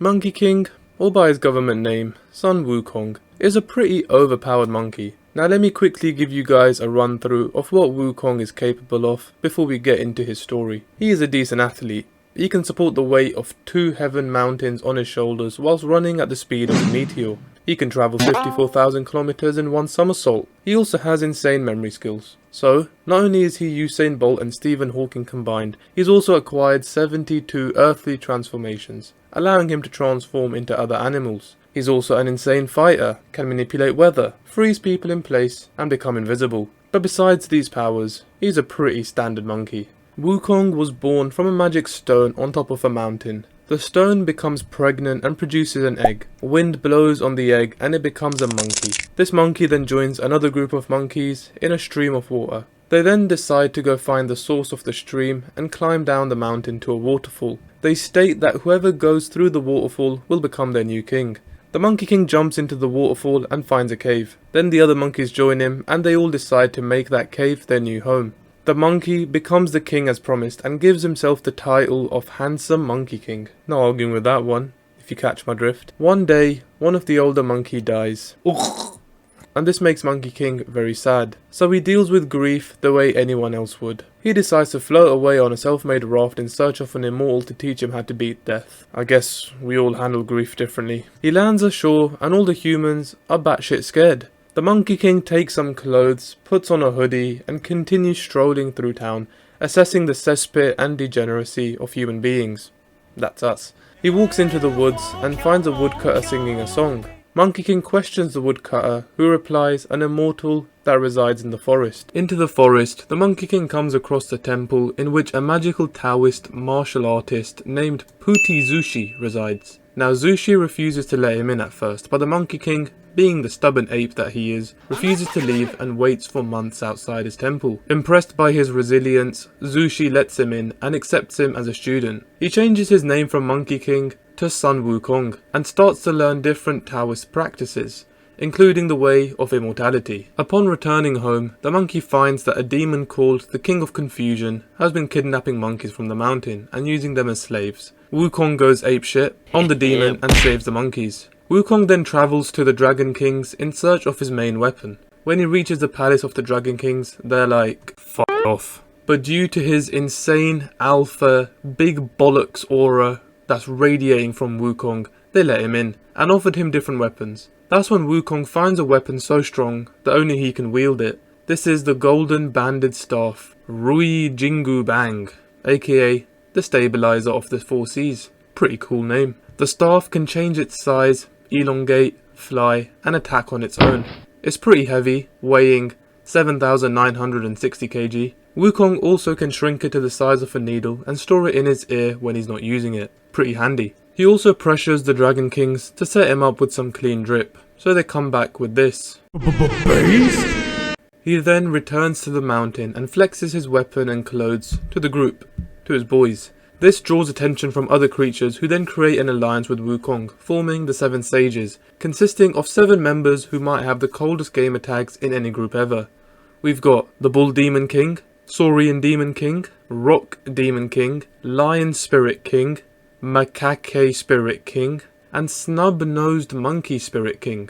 Monkey King, or by his government name, Sun Wukong, is a pretty overpowered monkey. Now let me quickly give you guys a run through of what Wukong is capable of before we get into his story. He is a decent athlete. He can support the weight of 2 heaven mountains on his shoulders whilst running at the speed of a meteor. He can travel 54,000 kilometers in one somersault. He also has insane memory skills. So, not only is he Usain Bolt and Stephen Hawking combined, he's also acquired 72 earthly transformations, allowing him to transform into other animals. He's also an insane fighter, can manipulate weather, freeze people in place, and become invisible. But besides these powers, he's a pretty standard monkey. Wukong was born from a magic stone on top of a mountain. The stone becomes pregnant and produces an egg. Wind blows on the egg and it becomes a monkey. This monkey then joins another group of monkeys in a stream of water. They then decide to go find the source of the stream and climb down the mountain to a waterfall. They state that whoever goes through the waterfall will become their new king. The Monkey King jumps into the waterfall and finds a cave. Then the other monkeys join him and they all decide to make that cave their new home. The monkey becomes the king as promised and gives himself the title of Handsome Monkey King. No arguing with that one, if you catch my drift. One day, one of the older monkey dies. And this makes Monkey King very sad. So he deals with grief the way anyone else would. He decides to float away on a self-made raft in search of an immortal to teach him how to beat death. I guess we all handle grief differently. He lands ashore and all the humans are batshit scared. The Monkey King takes some clothes, puts on a hoodie and continues strolling through town, assessing the cesspit and degeneracy of human beings. That's us. He walks into the woods and finds a woodcutter singing a song. Monkey King questions the woodcutter, who replies an immortal that resides in the forest. Into the forest, the Monkey King comes across the temple in which a magical Taoist martial artist named Puti Zushi resides. Now Zushi refuses to let him in at first, but the Monkey King, being the stubborn ape that he is, refuses to leave and waits for months outside his temple. Impressed by his resilience, Zushi lets him in and accepts him as a student. He changes his name from Monkey King to Sun Wukong and starts to learn different Taoist practices, including the way of immortality. Upon returning home, the monkey finds that a demon called the King of Confusion has been kidnapping monkeys from the mountain and using them as slaves. Wukong goes apeshit on the demon and saves the monkeys. Wukong then travels to the Dragon Kings in search of his main weapon. When he reaches the palace of the Dragon Kings, they're like, fuck off. But due to his insane alpha, big bollocks aura that's radiating from Wukong, they let him in and offered him different weapons. That's when Wukong finds a weapon so strong that only he can wield it. This is the golden banded staff, Rui Jingu Bang, aka the stabilizer of the 4 Cs. Pretty cool name. The staff can change its size, elongate, fly, and attack on its own. It's pretty heavy, weighing 7,960 kg. Wukong also can shrink it to the size of a needle and store it in his ear when he's not using it. Pretty handy. He also pressures the Dragon Kings to set him up with some clean drip, so they come back with this. He then returns to the mountain and flexes his weapon and clothes to the group, to his boys. This draws attention from other creatures who then create an alliance with Wukong, forming the 7 Sages, consisting of 7 members who might have the coldest gamer tags in any group ever. We've got the Bull Demon King, Saurian Demon King, Rock Demon King, Lion Spirit King, Macaque Spirit King, and Snub-Nosed Monkey Spirit King.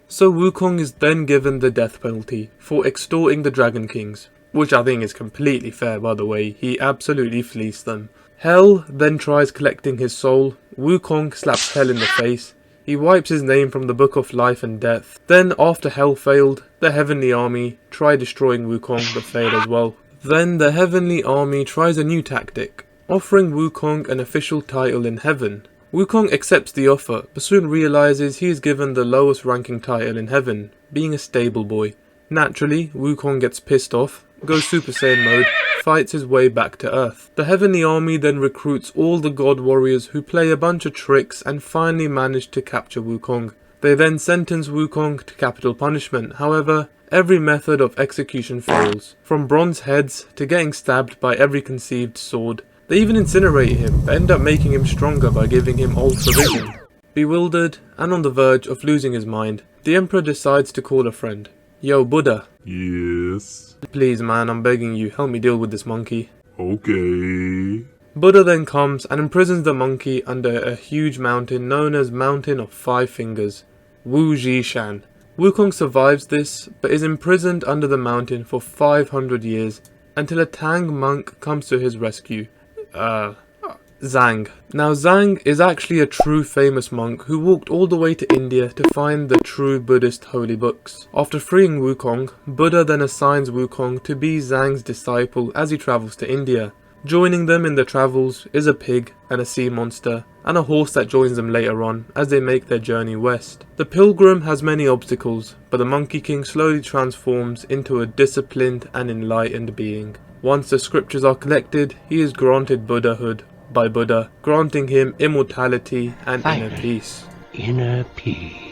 So Wukong is then given the death penalty for extorting the Dragon Kings, which I think is completely fair by the way, he absolutely fleeced them. Hell then tries collecting his soul. Wukong slaps Hell in the face. He wipes his name from the Book of Life and Death. Then after Hell failed, the Heavenly Army tried destroying Wukong but failed as well. Then the Heavenly Army tries a new tactic, offering Wukong an official title in heaven. Wukong accepts the offer but soon realizes he is given the lowest ranking title in heaven, being a stable boy. Naturally, Wukong gets pissed off, goes Super Saiyan mode, fights his way back to Earth. The Heavenly Army then recruits all the God Warriors who play a bunch of tricks and finally manage to capture Wukong. They then sentence Wukong to capital punishment. However, every method of execution fails, from bronze heads to getting stabbed by every conceived sword. They even incinerate him, but end up making him stronger by giving him ultra vision. Bewildered and on the verge of losing his mind, the Emperor decides to call a friend. Yo, Buddha. Yes. Please man, I'm begging you, help me deal with this monkey. Okay. Buddha then comes and imprisons the monkey under a huge mountain known as Mountain of Five Fingers, Wu Shan. Wukong survives this, but is imprisoned under the mountain for 500 years, until a Tang monk comes to his rescue. Zhang. Now Zhang is actually a true famous monk who walked all the way to India to find the true Buddhist holy books. After freeing Wukong, Buddha then assigns Wukong to be Zhang's disciple as he travels to India. Joining them in their travels is a pig and a sea monster, and a horse that joins them later on as they make their journey west. The pilgrim has many obstacles, but the Monkey King slowly transforms into a disciplined and enlightened being. Once the scriptures are collected, he is granted Buddhahood by Buddha, granting him immortality and inner peace. Inner peace.